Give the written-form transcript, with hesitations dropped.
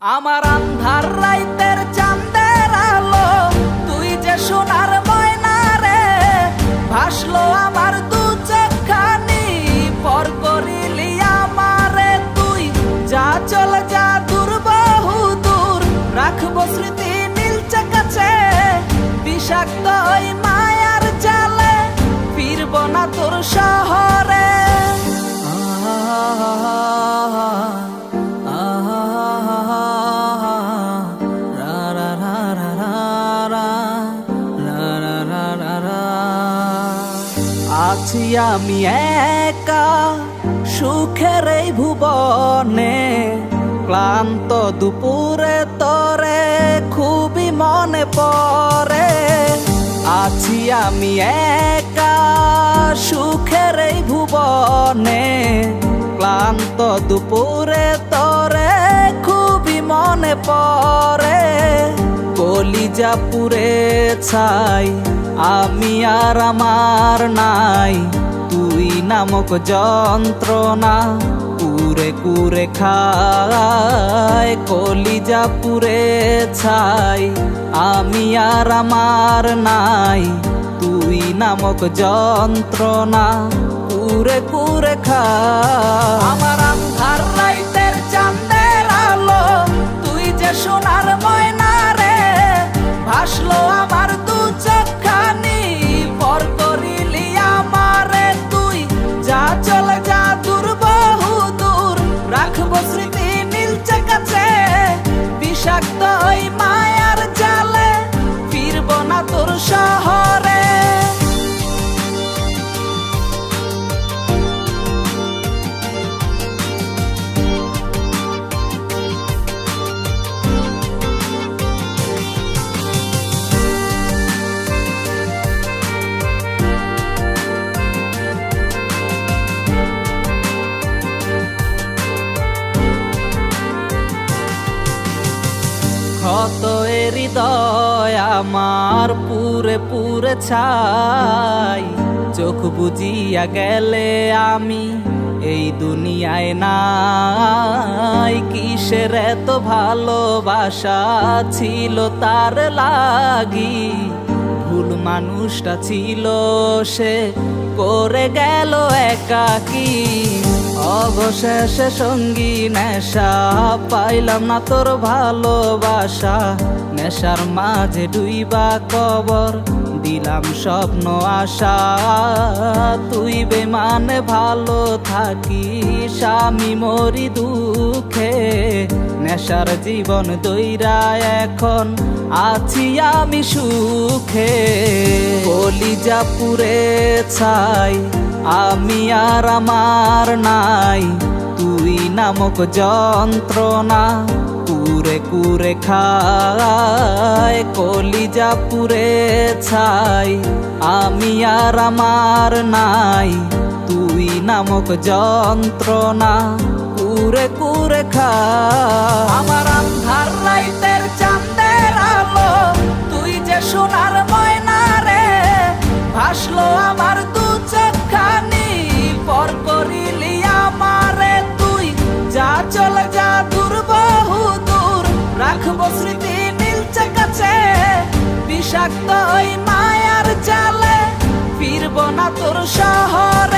আমার আন্ধার রাইতের চাঁদের আলো, তুই যে সোনার ময়না রে, ভাসলো আমার দু চোখখানি, পর করিলি আমারে তুই। যা চলে যা দূর বহু দূর, রাখবো স্মৃতি নীলচে কাছে, বিষাক্ত ওই মায়ার জালে, ফিরব না তোর শহরে। আছি আমি একা সুখের এই ভুবনে, ক্লান্ত দুপুরে তরে খুবই মনে পড়ে। আছি আমি একা সুখের এই ভুবনে, ক্লান্ত দুপুরে তরে খুবই মনে পড়ে। কলিজা পুড়ে ছাই আমি আর আমার নাই, তুই নামক যন্ত্রণা কুরে কুরে খায়। কলিজা পুড়ে ছাই আমি আর আমার নাই, তুই নামক যন্ত্রণা কুরে কুরে খায়। আমার আন্ধার রাইতের চাঁদের আলো, তুই যে সোনার ময়না রে, ভাসলো আমার দু চোখখানি, পর করিলি আমারে তুই। যা চলে যা দূর বহু দূর, রাখবো স্মৃতি নীলচে কাছে, বিষাক্ত ওই মায়ার জালে, ফিরব না তোর শহরে। ক্ষত হৃদয় আমার পুরে পুরে ছাই, চোখ বুজিয়া গেলে আমি এই দুনিয়ায় নাই। কিসের এত ভালোবাসা ছিল তার লাগি, ভুল মানুষটা ছিল সে, করে গেল একাকী। অবশেষে সঙ্গী নেশা, পাইলাম না তোর ভালোবাসা, নেশার মাঝে ডুইবা কবর দিলাম স্বপ্ন আশা। তুই বেমানে ভালো থাকিস, আমি মরি দুঃখে, নেশার জীবন দইরা এখন আছি আমি সুখে। কলিজা পুড়ে ছাই আমি আর আমার নাই, তুই নামক যন্ত্রণা কুরে কুরে খায়। কলিজা পুড়ে ছাই আমি আর আমার নাই, তুই নামক যন্ত্রণা কুরে কুরে খায়। আমার আন্ধার রাইতের চাঁদের আলো, তুই যে সোনার ময়না রে, ভাসলো আমার দু চোখখানি, পর করিলি আমারে তুই। যা চলে যা দূর বহু দূর, রাখবো স্মৃতি নীলচে কাছে, বিষাক্ত ওই মায়ার জালে, ফিরব না তোর শহর।